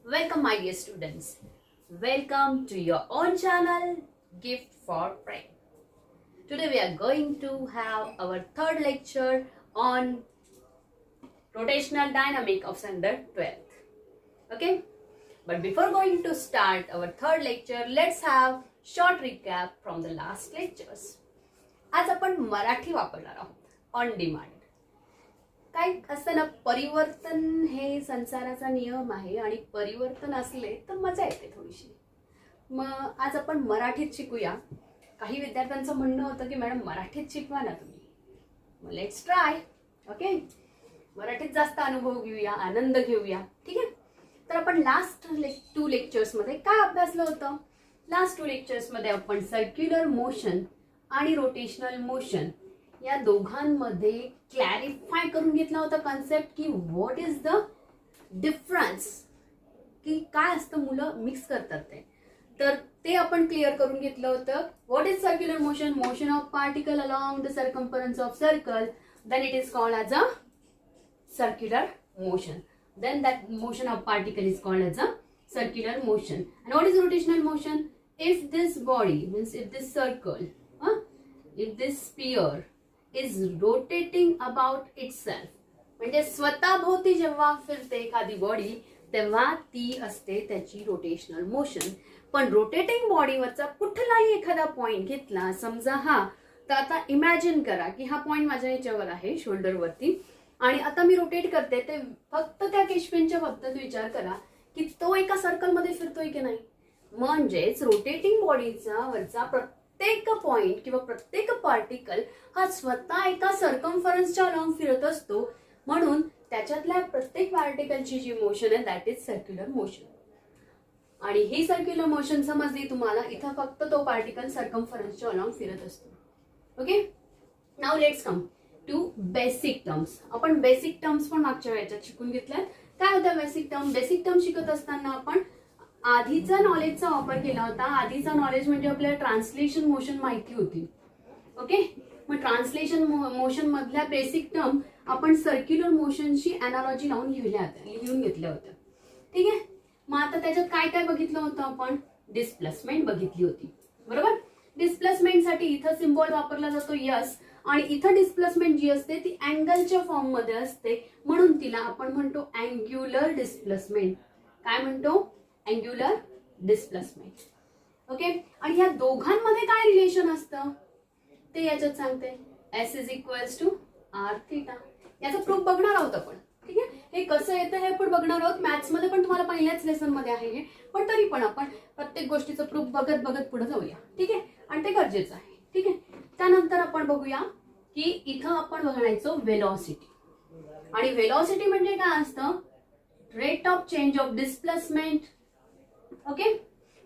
Welcome, my dear students. Welcome to your own channel, Gift for Brain. Today we are going to have our third lecture on rotational dynamic of standard 12th. Okay? But before going to start our third lecture, let's have short recap from the last lectures. आज आपण मराठी वापरणार आहोत on demand. काय असतं ना, परिवर्तन हे संसाराचा नियम आहे आणि परिवर्तन असले तर मजा येते थोडीशी. मग आज आपण मराठीत शिकूया. काही विद्यार्थ्यांचं म्हणणं होतं की मॅडम मराठीत शिकवा ना तुम्ही. मग लेट्स ट्राय. ओके, मराठीत जास्त अनुभव घेऊया, आनंद घेऊया. ठीक आहे. तर आपण लास्ट 2 लेक्चर्समध्ये काय अभ्यासलं होतं? लास्ट 2 लेक्चर्समध्ये आपण सर्क्युलर मोशन आणि रोटेशनल मोशन या दोघांमध्ये क्लॅरिफाय करून घेतला होता कॉन्सेप्ट की व्हॉट इज द डिफरन्स, की काय असतं मुलं मिक्स करतात ते. तर ते आपण क्लिअर करून घेतलं होतं. What is circular motion? Motion of particle along the circumference of circle, then it is called as a circular motion. Then that motion of particle is called as a circular motion. And what is rotational motion? If this body, means if this circle, if this sphere is rotating about itself, म्हणजे स्वतःभोवती जेव्हा फिरते एखादी body तेव्हा ती असते त्याची rotational motion. पण रोटेटिंग बॉडीवरचा कुठलाही एखादा पॉइंट घेतला, समजा हा, तर आता इमॅजिन करा की हा पॉइंट माझ्या याच्यावर आहे, शोल्डरवरती, आणि आता मी रोटेट करते. ते फक्त त्या केशपेनच्या बाबतीत विचार करा की तो एका सर्कलमध्ये फिरतोय की नाही. म्हणजेच रोटेटिंग बॉडीचा वरचा प्रत्येक पॉइंट किंवा प्रत्येक पार्टिकल हा स्वतः एका सर्कम्फरन्सच्या अलॉंग फिरत असतो. म्हणून त्याच्यातल्या प्रत्येक पार्टिकलची जी मोशन आहे दॅट इज सर्क्युलर मोशन. आणि ही सर्क्युलर मोशन समजली तुम्हाला, इथं फक्त तो पार्टिकल सर्कम्फरन्सच्या अलॉंग फिरत असतो. Okay, now let's come to basic terms. आपण बेसिक टर्म्स पण मागच्या वेळेच्यात शिकून घेतल्यात. काय होतं बेसिक टर्म? बेसिक टर्म शिकत असताना आपण आधीचा नॉलेजचा वापर केला होता. आधीचा नॉलेज म्हणजे आपल्याला ट्रान्सलेशन मोशन माहिती होती. ओके, मग ट्रान्सलेशन मोशन मधल्या बेसिक टर्म आपण सर्क्युलर मोशनची अनालॉजी लावून लिहून घेतल्या होत्या. ठीक आहे. मग आता त्याच्यात काय काय बघितलं होतं आपण? डिस्प्लेसमेंट बघितली होती, बरोबर. डिस्प्लेसमेंटसाठी इथं सिम्बॉल वापरला जातो यस, आणि इथं डिस्प्लेसमेंट जी असते ती अँगलच्या फॉर्म मध्ये असते, म्हणून तिला आपण म्हणतो अँग्युलर डिस्प्लेसमेंट. काय म्हणतो? Angular displacement. ओके, आणि या दोघांमध्ये काय रिलेशन असतं ते याच्यात सांगते. S is equals to R theta. याचं प्रूफ बघणार आहोत आपण. ठीक आहे, हे कसं येतं हे पण बघणार आहोत. मॅथ्स मध्ये पण तुम्हाला पहिल्याच लेसन मध्ये आहे हे, पण तरी पण आपण प्रत्येक गोष्टीचं प्रूफ बघत बघत पुढे जाऊया. ठीक आहे, आणि ते गरजेचं आहे. ठीक आहे. त्यानंतर आपण बघूया की इथं आपण बघायचो वेलॉसिटी. आणि वेलॉसिटी म्हणजे काय असतं? Rate of change of displacement. Okay,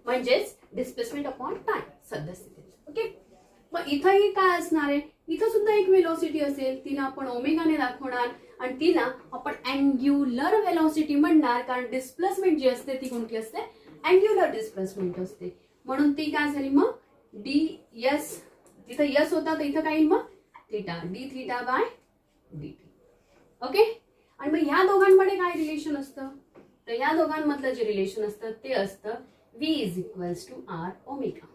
म्हणजेच डिस्प्लेसमेंट अपॉन टाइम सद्यस्थितीत. ओके, मग इथंही काय असणार आहे? इथं सुद्धा एक वेलॉसिटी असेल, तिला आपण ओमेगाने दाखवणार आणि तिला आपण अँग्युलर वेलॉसिटी म्हणणार, कारण डिस्प्लेसमेंट जी असते ती कोणती असते? अँग्युलर डिस्प्लेसमेंट असते. म्हणून ती काय झाली मग? D S. तिथं यस होता तर इथं काय येईल मग? Theta. D theta by D T. Okay, आणि मग ह्या दोघांमध्ये काय रिलेशन असतं? तर या दोघांमधलं जे रिलेशन असतं ते असतं V is equals to R omega.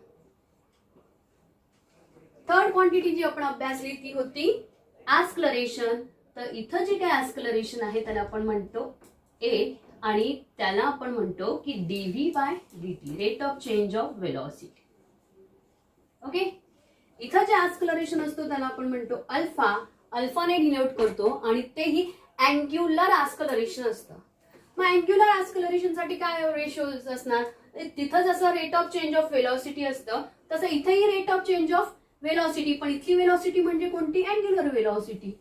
Third quantity जी आपण अभ्यासली ती होती ऍस्क्लरेशन. तर इथं जे काय ऍस्क्लरेशन आहे त्याला आपण म्हणतो ए, आणि त्याला आपण म्हणतो की dv by dt, rate of change of velocity. Okay, इथं जे ऍस्क्लरेशन असतो त्याला आपण म्हणतो अल्फा. अल्फाने डिनोट करतो आणि तेही अँग्युलर ऍस्क्लरेशन असतं. मग अँग्युलर ऍस्क्लरेशन साठी काय रेशो असणार? तिथं जसं rate of change of velocity असतं तसं इथंही rate of change of velocity, पण इथली वेलॉसिटी म्हणजे कोणती? Angular velocity.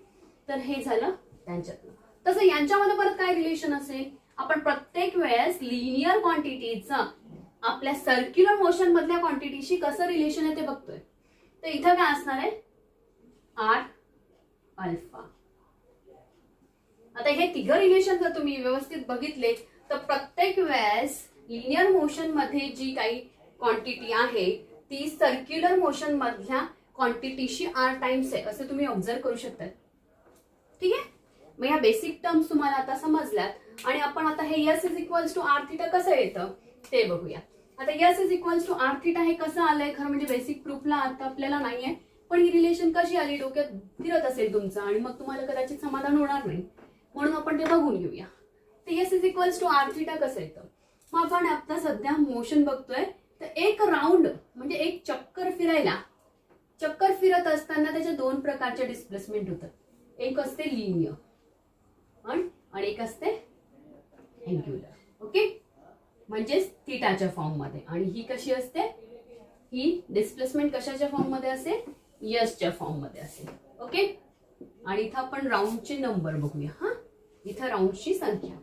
तर हे झालं त्यांच्यातलं. तसं यांच्यामध्ये परत काय रिलेशन असेल? आपण प्रत्येक वेळेस लिनियर क्वांटिटीचं आपल्या सर्क्युलर मोशन मधल्या क्वांटिटीशी कसं रिलेशन आहे ते बघतोय. तर इथं काय असणार आहे? R alpha. आता हे तिघं रिलेशन जर तुम्ही व्यवस्थित बघितले तर प्रत्येक वेळेस लिनियर मोशन मध्ये जी काही क्वांटिटी आहे ती सर्क्युलर मोशन मधल्या क्वांटिटीशी आर टाइम्स आहे असं तुम्ही ऑब्झर्व करू शकता. ठीक आहे. मग या बेसिक टर्म्स तुम्हाला आता समजल्यात आणि आपण आता हे S is equals to R theta कसं येतं ते बघूया. आता S is equals to R theta हे कसं आलंय, खरं म्हणजे बेसिक प्रूफला आता आपल्याला नाहीये, पण ही रिलेशन कशी आली डोक्यात फिरत असेल तुमचं आणि मग तुम्हाला कदाचित समाधान होणार नाही, म्हणून आपण ते बघून घेऊया. तर S is equals to R theta कसं येतं. मग आपण आता सध्या मोशन बघतोय, तर एक राऊंड म्हणजे एक चक्कर फिरायला, चक्कर फिरत असताना त्याच्या दोन प्रकारचे डिस्प्लेसमेंट होतात. एक असते लिनियर आणि एक असते अँग्युलर. ओके, म्हणजेच थिटाच्या फॉर्म मध्ये. आणि ही कशी असते, ही डिस्प्लेसमेंट कशाच्या फॉर्म मध्ये असेल, यसच्या फॉर्म मध्ये असेल. ओके, आणि इथं आपण राऊंडचे नंबर बघूया. हा, इथं राऊंडची संख्या.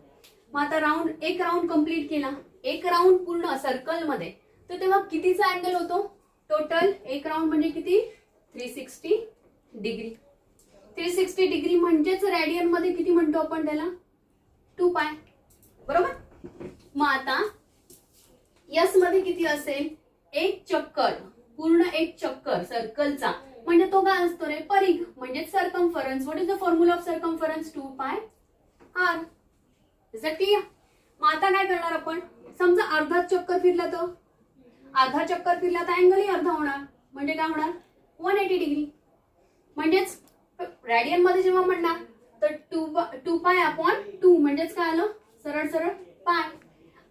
मग आता एक राऊंड कंप्लीट केला, एक राऊंड पूर्ण सर्कल मध्ये, तर तेव्हा कितीचा अँगल होतो टोटल. एक राऊंड म्हणजे किती, 360 डिग्री. 360 डिग्री म्हणजेच रेडियन मध्ये किती म्हणतो आपण त्याला, 2π. बरोबर. मग आता यस मध्ये किती असेल, एक चक्कर, पूर्ण एक चक्कर सर्कलचा म्हणजे तो काय असतो रे, परिघ म्हणजे circumference. What is the formula of circumference, 2πr. Is it clear. मग आता काय करणार आपण, समजा अर्धा चक्कर फिरला, तर अर्धा चक्कर फिरला तर अँगलही अर्धा होणार, म्हणजे काय होणार 180 डिग्री. म्हणजेच रेडियन मध्ये जेव्हा म्हणणार तर 2π/2 म्हणजेच काय आलं, सरळ सरळ पाय.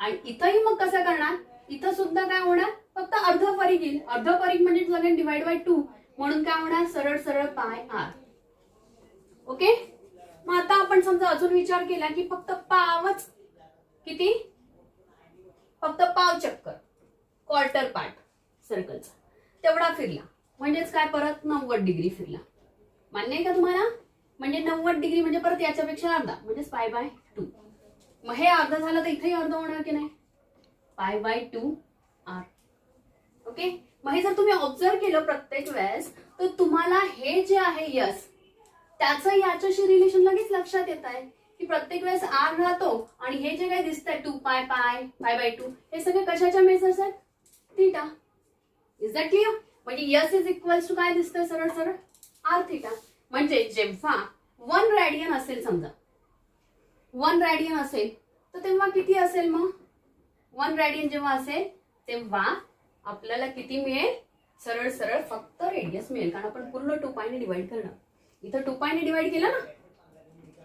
आणि इथंही मग कसं करणार, इथं सुद्धा काय होणार, फक्त अर्ध परिघ येईल. अर्ध परिघ म्हणजे सगळ्यांनी डिवाइड बाय 2, म्हणून काय होणार, सरळ सरळ πr. ओके. मग आता आपण समजा अजून विचार केला की फक्त पावच, किती, फक्त पाव चक्कर, क्वार्टर पार्ट सर्कलचा तेवढा फिरला, म्हणजेच काय परत 90 डिग्री फिरला. मान्य आहे का तुम्हाला. म्हणजे 90 डिग्री म्हणजे परत याच्यापेक्षा अर्धा, म्हणजे π/2. मग हे अर्ध झालं तर इथेही अर्ध होणार की नाही, π/2r. ओके. मग हे जर तुम्ही ऑब्झर्व केलं प्रत्येक वेळेस, तर तुम्हाला हे जे आहे यस, त्याचं याच्याशी रिलेशन लगेच लक्षात येत आहे की प्रत्येक वेळेस आर राहतो आणि हे जे काही दिसतंय 2π, π/2 हे सगळे कशाच्या मेजर्स आहेत, थिटा. Is that clear. म्हणजे यस इज इक्वल्स टू काय दिसतंय, सरळ सरळ आर थिटा. म्हणजे जेव्हा 1 रेडियन असेल, समजा 1 रेडियन असेल, तर तेव्हा किती असेल, मग 1 रेडियन जेव्हा असेल तेव्हा आपल्याला किती मिळेल, सरळ सरळ फक्त रेडियस मिळेल, कारण आपण पूर्ण 2π ने डिवाइड करणार. इथं 2π ने डिवाइड केलं ना,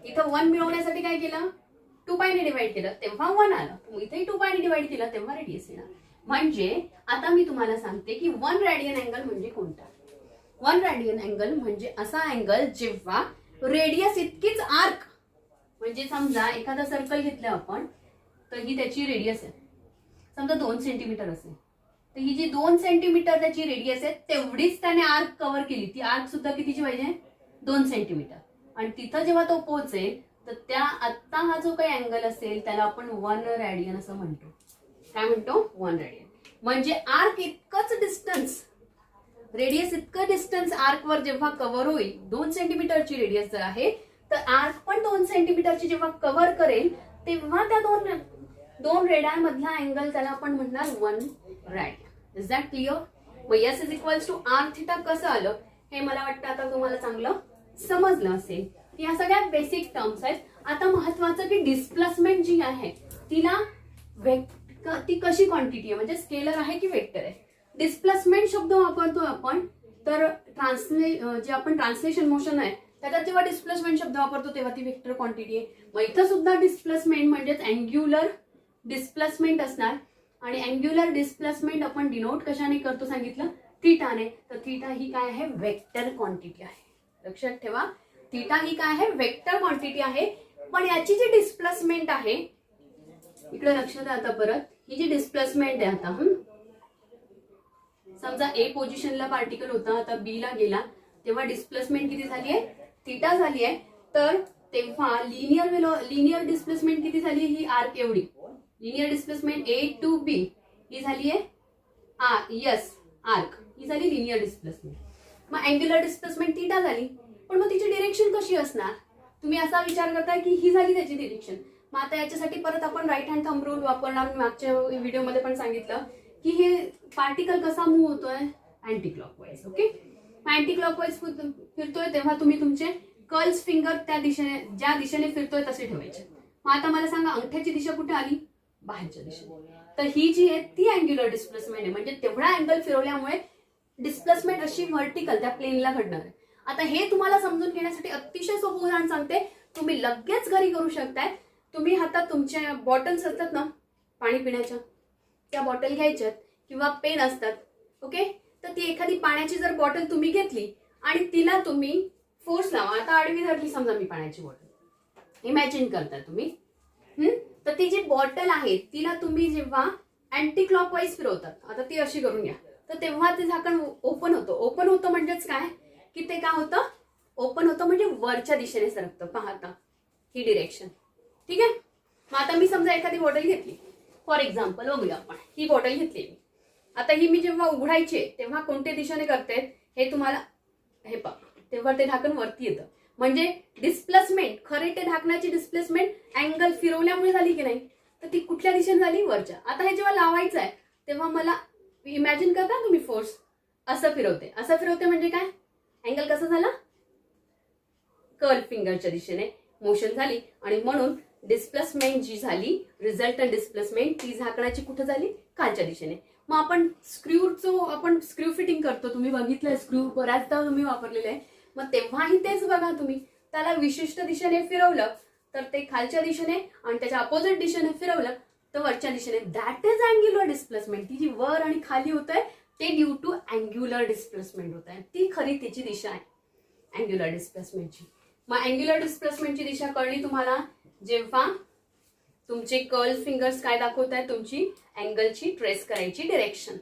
इथं 1 मिळवण्यासाठी काय केलं, 2π ने डिवाइड केलं तेव्हा 1 आलं. इथेही 2π ने डिवाइड केलं तेव्हा रेडियस येणार. म्हणजे आता मी तुम्हाला सांगते की 1 रेडियन अँगल म्हणजे कोणता. 1 रेडियन अँगल म्हणजे असा अँगल जेव्हा रेडियस इतकीच आर्क, म्हणजे समजा एखादा सर्कल घेतलं आपण, तर ही त्याची रेडियस आहे, समजा 2 सेंटीमीटर असेल, तर ही जी 2 सेंटीमीटर त्याची रेडियस आहे तेवढीच त्याने आर्क कव्हर केली. ती आर्क सुद्धा कितीची पाहिजे, 2 सेंटीमीटर. आणि तिथं जेव्हा तो पोहोचेल तर त्या आत्ता हा जो काही अँगल असेल त्याला आपण 1 रेडियन असं म्हणतो. काय म्हणतो, 1 रेडियन. म्हणजे आर्क इतकंच डिस्टन्स, रेडियस इतकं डिस्टन्स आर्कवर जेव्हा कव्हर होईल, 2 सेंटीमीटरची रेडियस जर आहे, तर आर्क पण 2 सेंटीमीटरची जेव्हा कव्हर करेल तेव्हा त्या दोन रेडियनमधला अँगल त्याला आपण म्हणणार 1 रेडियन. Is that clear. मग S is equals to R theta कसं आलं हे मला वाटतं आता तुम्हाला चांगलं समजलं असेल. या सगळ्या बेसिक टर्म्स आहेत. आता महत्वाचं की डिस्प्लेसमेंट जी आहे तिला ती कशी क्वांटिटी आहे, म्हणजे स्केलर आहे की वेक्टर आहे. डिस्प्लेसमेंट शब्द वापरतो आपण, तर जे आपण ट्रान्सलेशन मोशन आहे त्याच्यात जेव्हा डिस्प्लेसमेंट शब्द वापरतो तेव्हा ती वेक्टर क्वांटिटी आहे. मग इथं सुद्धा डिस्प्लेसमेंट म्हणजेच अँग्युलर डिस्प्लेसमेंट असणार. आणि अँग्युलर डिस्प्लेसमेंट आपण डिनोट कशाने करतो सांगितलं, थिटाने. तर थिटा ही काय आहे, वेक्टर क्वांटिटी आहे. लक्षात ठेवा, थिटा ही काय आहे, वेक्टर क्वांटिटी आहे. पण याची जी डिस्प्लेसमेंट आहे, इकडे लक्षात द्या आता परत, ही जी डिस्प्लेसमेंट आहे आता, समजा ए पोझिशनला पार्टिकल होता, आता बी ला गेला, तेव्हा डिस्प्लेसमेंट किती झाली आहे, थिटा झाली आहे. तर तेव्हा लिनियर डिस्प्लेसमेंट किती झाली, ही आर्क एवढी. Linear displacement A to be ही झाली आहे आर्क, ही झाली लिनियर डिस्प्लेसमेंट. मग अँग्युलर डिस्प्लेसमेंट थिटा झाली. पण मग तिची डिरेक्शन कशी असणार, तुम्ही असा विचार करताय की ही झाली त्याची डिरेक्शन. मग आता याच्यासाठी परत आपण राईट हँड थंब रूल वापरणार. मागच्या व्हिडिओमध्ये पण सांगितलं की हे पार्टिकल कसा मूव्ह होतोय, anti clockwise. Okay, anti clockwise फिरतोय तेव्हा तुम्ही तुमचे कर्ल्स फिंगर त्या दिशेने, ज्या दिशेने फिरतोय तसे ठेवायचे. मग आता मला सांगा अंगठ्याची दिशा कुठे आली? बाहेरच्या दिशेने. तर ही जी आहे ती अँग्युलर डिस्प्लेसमेंट आहे, म्हणजे तेवढा अँगल फिरवल्यामुळे डिस्प्लेसमेंट अशी व्हर्टिकल त्या प्लेनला घडणार आहे. आता हे तुम्हाला समजून घेण्यासाठी अतिशय सोपं उदाहरण सांगते, तुम्ही लगेच घरी करू शकताय. तुम्ही हातात तुमच्या बॉटल्स असतात ना पाणी पिण्याच्या, त्या बॉटल घ्यायच्यात किंवा पेन असतात. ओके, तर ती एखादी पाण्याची जर बॉटल तुम्ही घेतली आणि तिला तुम्ही फोर्स लावा. आता आडवी धरली समजा मी पाण्याची बॉटल, इमॅजिन करता तुम्ही. तर ती जी बॉटल आहे तिला तुम्ही जेव्हा अँटी क्लॉकवाईज फिरवतात, आता ती अशी करून घ्या, तर तेव्हा ते झाकण ओपन होतं. ओपन होतं म्हणजेच काय की ते काय होतं, ओपन होतं म्हणजे वरच्या दिशेने सरकतं. पाहता ही डिरेक्शन. ठीक आहे. मग आता मी समजा एखादी बॉटल घेतली, फॉर एक्झाम्पल बघूया आपण. ही बॉटल घेतली मी. आता ही मी जेव्हा उघडायची तेव्हा कोणत्या दिशेने करते हे तुम्हाला हे पहा, तेव्हा ते झाकण वरती येतं. म्हणजे डिस्प्लेसमेंट, खरे ते झाकणाची डिस्प्लेसमेंट अँगल फिरवल्यामुळे झाली की नाही, तर ती कुठल्या दिशेने झाली? वरच्या. आता हे जेव्हा लावायचं आहे तेव्हा मला इमॅजिन करता तुम्ही फोर्स असं फिरवते. असं फिरवते म्हणजे काय, अँगल कसा झाला? कर्ल फिंगरच्या दिशेने मोशन झाली आणि म्हणून डिस्प्लेसमेंट जी झाली, रिझल्टंट डिस्प्लेसमेंट, ती झाकणाची कुठे झाली? खालच्या दिशेने. मग आपण स्क्रू फिटिंग करतो, तुम्ही बघितलंय स्क्रू बऱ्याचदा तुम्ही वापरलेले आहे. मग तेव्हाही तेच बघा, तुम्ही त्याला विशिष्ट दिशेने फिरवलं तर ते खालच्या दिशेने आणि त्याच्या अपोजिट दिशेने फिरवलं तर वरच्या दिशेने. That is angular displacement. ती जी वर आणि खाली होत आहे ते ड्यू टू अँग्युलर डिस्प्लेसमेंट होत आहे. ती खरी त्याची दिशा आहे अँग्युलर डिस्प्लेसमेंटची. मग अँग्युलर डिस्प्लेसमेंटची दिशा कळली तुम्हाला जेव्हा तुमचे कर्ल फिंगर्स काय दाखवत आहे, तुमची अँगलची ट्रेस करायची डिरेक्शन.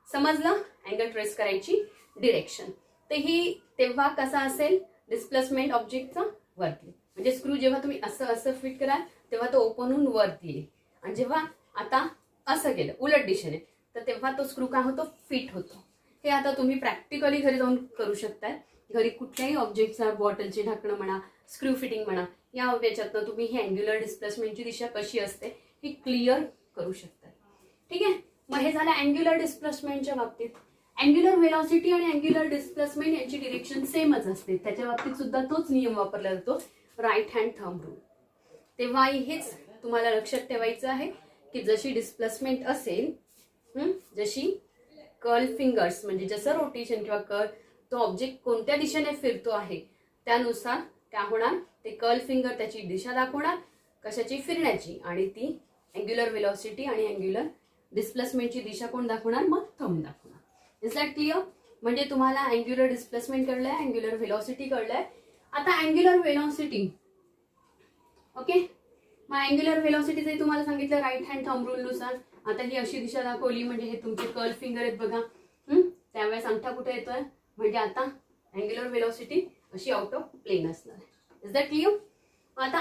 समजलं? अँगल ट्रेस करायची डिरेक्शन. तर ही तेव्हा कसा असेल डिस्प्लेसमेंट ऑब्जेक्टचा? वरती. म्हणजे स्क्रू जेव्हा तुम्ही असं असं फिट कराल तेव्हा तो ओपन होऊन वरती येईल, आणि जेव्हा आता असं केलं उलट दिशेने तर तेव्हा तो स्क्रू काय होतो? फिट होतो. हे आता तुम्ही प्रॅक्टिकली घरी जाऊन करू शकताय. घरी कुठल्याही ऑब्जेक्टचा, बॉटलची ढाकणं म्हणा, स्क्रू फिटिंग म्हणा, या याच्यातनं तुम्ही ही अँग्युलर डिस्प्लेसमेंटची दिशा कशी असते ही क्लिअर करू शकता. ठीक आहे. मग हे झालं अँग्युलर डिस्प्लेसमेंटच्या बाबतीत. अँग्युलर व्हेलॉसिटी आणि अँग्युलर डिस्प्लेसमेंट यांची डिरेक्शन सेमच असते. त्याच्या बाबतीत सुद्धा तोच नियम वापरला जातो, राईट हँड थंब रूल. तेव्हा हेच तुम्हाला लक्षात ठेवायचं आहे की जशी डिस्प्लेसमेंट असेल, जशी कर्ल फिंगर्स म्हणजे जसं रोटेशन किंवा कर्ल, तो ऑब्जेक्ट कोणत्या दिशेने फिरतो आहे त्यानुसार काय होणार, ते कर्ल फिंगर त्याची दिशा दाखवणार कशाची? फिरण्याची. आणि ती अँग्युलर व्हेलॉसिटी आणि अँग्युलर डिस्प्लेसमेंटची दिशा कोण दाखवणार? मग थंब दाखवणार. Is that clear? म्हणजे तुम्हाला अँग्युलर डिस्प्लेसमेंट कळलंय, अँग्युलर व्हेलॉसिटी कळलंय. आता अँग्युलर व्हेलॉसिटी, ओके. मग अँग्युलर व्हेलॉसिटीचे तुम्हाला सांगितलं राईट हँड थंब रूल नुसार. आता ही अशी दिशा दाखवली म्हणजे हे तुमचे कर्ल फिंगर आहेत बघा. त्यावेळेस अंगठा कुठे येतोय? म्हणजे आता अँग्युलर व्हेलॉसिटी अशी आउट ऑफ प्लेन असणार आहे. Is that clear? आता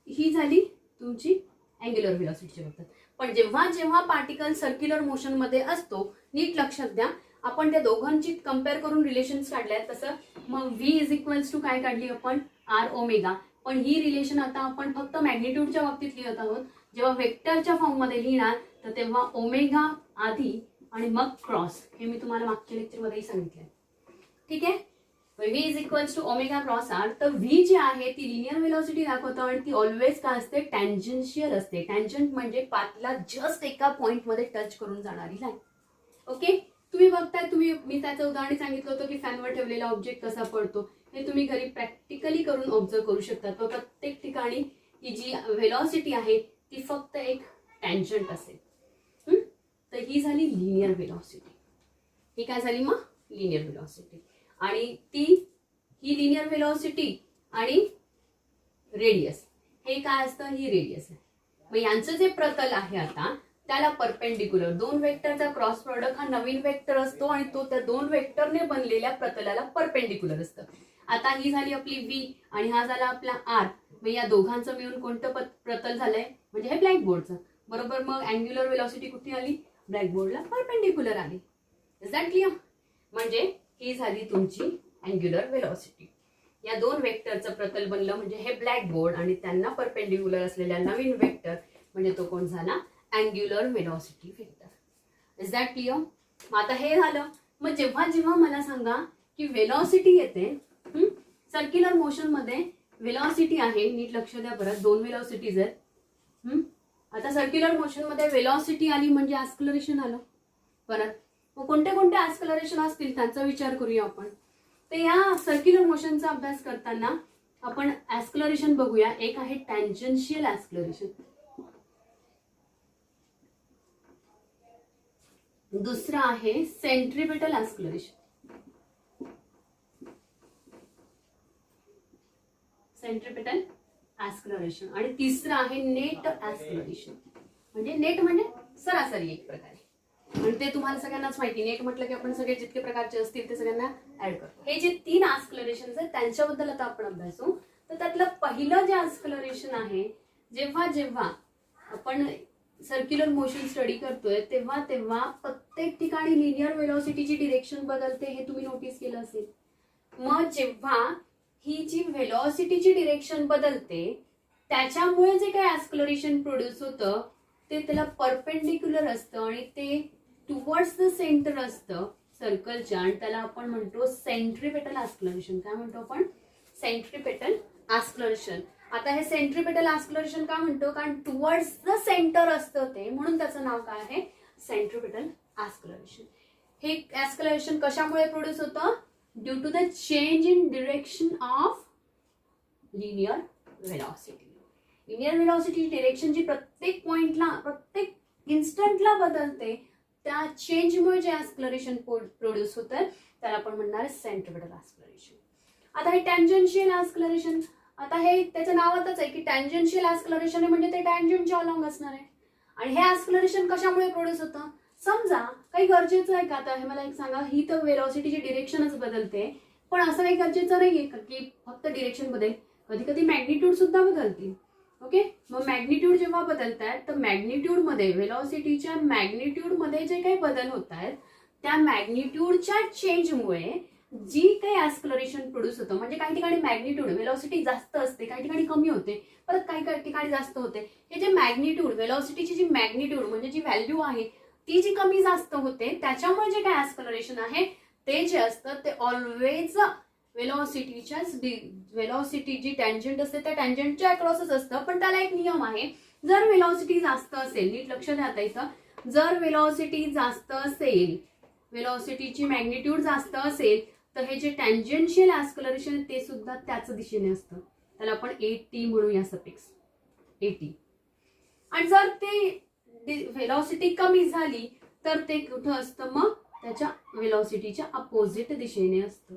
ही झाली तुमची अँग्युलर व्हेलॉसिटीची बाबतीत. पण जेव्हा जेव्हा पार्टिकल सर्क्युलर मोशन मध्ये असतो, नीट लक्षात द्या, आपण त्या दोघांची कम्पेअर करून रिलेशन्स काढल्यात. तसं मग व्ही इज इक्वल्स टू काय काढली आपण? R omega. पण ही रिलेशन आता आपण फक्त मॅग्निट्यूडच्या बाबतीत लिहित आहोत. जेव्हा वेक्टरच्या फॉर्ममध्ये लिहिणार तर तेव्हा ओमेगा आधी आणि मग क्रॉस. हे मी तुम्हाला मागच्या लेक्चरमध्येही सांगितलंय. ठीक आहे. V is equals to omega cross r. तर व्ही जी आहे ती लिनियर व्हेलॉसिटी दाखवतो आणि ती ऑलवेज काय असते? टँजन्शियल असते. टँजंट म्हणजे पाथला जस्ट एका पॉइंटमध्ये टच करून जाणारी लाईन. ओके. तुम्ही बघताय, मी त्याचं उदाहरण सांगितलं होतं की फॅनवर ठेवलेला ऑब्जेक्ट कसा पडतो. हे तुम्ही घरी प्रॅक्टिकली करून ऑब्झर्व करू शकता. तो प्रत्येक ठिकाणी ही जी व्हेलॉसिटी आहे ती फक्त एक टँजंट असेल. तर ही झाली लिनियर व्हेलॉसिटी. ही काय झाली मग? Linear velocity. आणि ही लिनियर व्हेलॉसिटी आणि रेडियस हे काय असतं? ही रेडियस आहे. मग यांचं जे प्रतल आहे आता त्याला परपेंडिक्युलर, दोन वेक्टरचा क्रॉस प्रॉडक्ट हा नवीन वेक्टर असतो आणि तो त्या दोन वेक्टरने बनलेल्या प्रतलाला परपेंडिक्युलर असतं. आता ही झाली आपली व्ही आणि हा झाला आपला आर. मग या दोघांचं मिळून कोणतं प्रतल झालंय? म्हणजे हे ब्लॅकबोर्डचं. बरोबर. मग अँग्युलर व्हेलॉसिटी कुठे आली? ब्लॅकबोर्डला परपेंडिक्युलर आली. Is that clear? म्हणजे ही झाली तुमची अँग्युलर व्हेलॉसिटी. या दोन वेक्टरचं प्रतल बनलं म्हणजे हे ब्लॅकबोर्ड आणि त्यांना परपेंडिक्युलर असलेल्या नवीन वेक्टर म्हणजे तो कोण झाला? Angular velocity vector. Is that clear? मग आता हे झालं. मग जेव्हा जेव्हा मला सांगा की व्हेलॉसिटी येते सर्क्युलर मोशन मध्ये वेलॉसिटी आहे, नीट लक्ष द्या परत, दोन वेलॉसिटीज आहेत. आता सर्क्युलर मोशन मध्ये वेलॉसिटी आली म्हणजे ऍस्क्लरेशन आलं. परत मग कोणते कोणते ऍस्क्लरेशन असतील त्यांचा विचार करूया आपण. तर या सर्क्युलर मोशनचा अभ्यास करताना आपण ऍस्क्लरेशन बघूया. एक आहे टॅन्जन्शियल ऍस्क्लरेशन, दुसरा आहे सेंट्रिपेटल ऍस्क्लरेशन. सेंट्रिपेटल ऍस्क्लरेशन आणि तिसरं आहे नेट ऍस्क्लरेशन. म्हणजे नेट म्हणजे सरासरी एक प्रकारे, आणि ते तुम्हाला सगळ्यांनाच माहिती. नेट म्हटलं की आपण सगळे जितके प्रकारचे असतील ते सगळ्यांना ऍड करतो. हे जे 3 ऍस्क्लरेशन आहेत त्यांच्याबद्दल आता आपण अभ्यासू. तर त्यातलं पहिलं जे ऍस्क्लरेशन आहे, जेव्हा जेव्हा आपण सर्क्युलर मोशन स्टडी करतोय तेव्हा तेव्हा प्रत्येक ठिकाणी लिनियर वेलॉसिटीची डिरेक्शन बदलते, हे तुम्ही नोटीस केलं असेल. मग जेव्हा ही जी वेलॉसिटीची डिरेक्शन बदलते त्याच्यामुळे जे काही ऍस्क्लरेशन प्रोड्यूस होतं ते त्याला परपेंडिक्युलर असतं आणि ते टुवर्ड्स द सेंटर असतं सर्कलच्या, आणि त्याला आपण म्हणतो सेंट्रिपेटल ऍस्क्लरेशन. काय म्हणतो आपण? सेंट्रिपेटल ऍस्क्लरेशन. आता हे सेंट्रिपेटल ऍस्क्लरेशन का म्हणतो? कारण टुवर्ड्स द सेंटर असतं ते, म्हणून त्याचं नाव काय आहे? Centripetal acceleration. हे ऍस्क्लरेशन कशामुळे प्रोड्यूस होतं? Due to the change in direction of linear velocity. Linear velocity direction जी प्रत्येक पॉइंटला प्रत्येक इन्स्टंटला बदलते, त्या चेंजमुळे जे ऍस्क्लरेशन प्रोड्यूस होतं त्याला आपण म्हणणार सेंट्रिपेटल ऍस्क्लरेशन. आता हे टॅन्जन्शियल ऍस्क्लरेशन, आता हे त्याचं नावातच आहे की टॅन्जन्शियल ऍस्क्लरेशन आहे म्हणजे ते टॅन्जंटच्या अलॉंग असणार आहे. आणि हे ऍस्क्लरेशन कशामुळे प्रोड्यूस होतं? समजा काही गरजेचं आहे का? आता हे मला एक सांगा, ही तर वेलॉसिटीची डिरेक्शनच बदलते, पण असं काही गरजेचं नाहीये का की फक्त डिरेक्शन बदलेल, कधी कधी मॅग्निट्यूड सुद्धा बदलतील. ओके, मग मॅग्निट्यूड जेव्हा बदलत आहेत तर मॅग्निट्यूड मध्ये, वेलॉसिटीच्या मॅग्निट्यूड मध्ये जे काही बदल होत आहेत त्या मॅग्निट्यूडच्या चेंजमुळे जी काही ऍस्क्लरेशन प्रोड्यूस होतं, म्हणजे काही ठिकाणी मॅग्निट्यूड वेलॉसिटी जास्त असते, काही ठिकाणी कमी होते, परत काही ठिकाणी जास्त होते. हे जे मॅग्निट्यूड वेलॉसिटीची जी मॅग्निट्यूड म्हणजे जी व्हॅल्यू आहे ती जी कमी जास्त होते त्याच्यामुळे जे काही ऍस्क्लरेशन आहे ते जे असतं ते ऑलवेज वेलॉसिटी जी टँजंट असते त्या टँजंटच्या अक्रॉसच असतं. पण त्याला एक नियम आहे, जर वेलॉसिटी जास्त असेल, नीट लक्ष द्या आता इथं, जर वेलॉसिटी जास्त असेल, वेलॉसिटीची मॅग्निट्यूड जास्त असेल तर हे जे टँजन्शियल ऍस्क्लरेशन ते सुद्धा त्याच दिशेने असतं. त्याला आपण AT म्हणूया, सफिक्स AT. आणि जर ते वेलॉसिटी कमी झाली तर ते कुठं असतं? मग त्याच्या वेलॉसिटीच्या अपोजिट दिशेने असतं.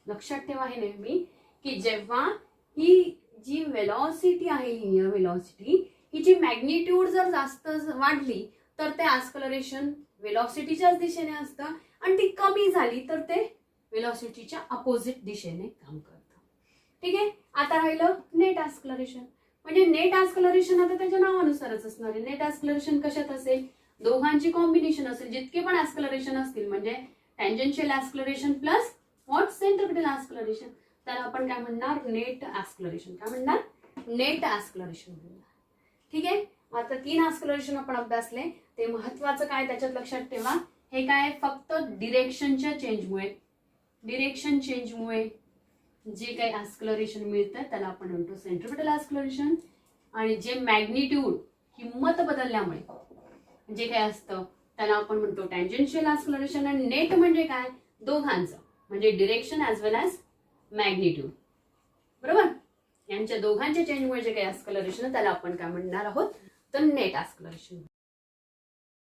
लक्षात ठेवा हे नेहमी की जेव्हा ही जी वेलॉसिटी आहे, लिनियर वेलॉसिटी, हिची मॅग्निट्यूड जर जास्त वाढली तर ते ऍस्क्लरेशन वेलॉसिटीच्याच दिशेने असतं, आणि ती कमी झाली तर ते वेलॉसिटीच्या अपोजिट दिशेने काम करतं. ठीक आहे. आता राहिलं नेट ऍस्क्लरेशन. म्हणजे नेट ऍस्क्लरेशन आता त्याच्या नावानुसारच असणार आहे. नेट ऍस्क्लरेशन कशात असेल? दोघांची कॉम्बिनेशन असेल. जितके पण ऍस्क्लरेशन असतील, म्हणजे टँजन्शियल ऍस्क्लरेशन प्लस व्हॉट सेंट्रिपेटल ऍस्क्लरेशन, त्याला आपण काय म्हणणार? नेट ऍस्क्लरेशन. काय म्हणणार? नेट ऍस्क्लरेशन म्हणणार. ठीक आहे. आता 3 ऍस्क्लरेशन आपण अभ्यासले. ते महत्वाचं काय त्याच्यात लक्षात ठेवा, हे काय फक्त डिरेक्शनच्या चेंजमुळे, डिरेक्शन चेंजमुळे जे काही ऍस्क्लरेशन मिळतं त्याला आपण म्हणतो सेंट्रिपेटल ऍस्क्लरेशन. आणि जे मॅग्निट्यूड किंमत बदलल्यामुळे जे काही असतं त्याला आपण म्हणतो टँजन्शियल ऍस्क्लरेशन. आणि नेट म्हणजे काय? दोघांचं, म्हणजे डिरेक्शन ऍज वेल ऍज मॅग्निट्यूड. बरोबर? यांच्या दोघांच्या चेंजमुळे जे काही ऍस्क्लरेशन त्याला आपण काय म्हणणार आहोत? तर नेट ऍस्क्लरेशन.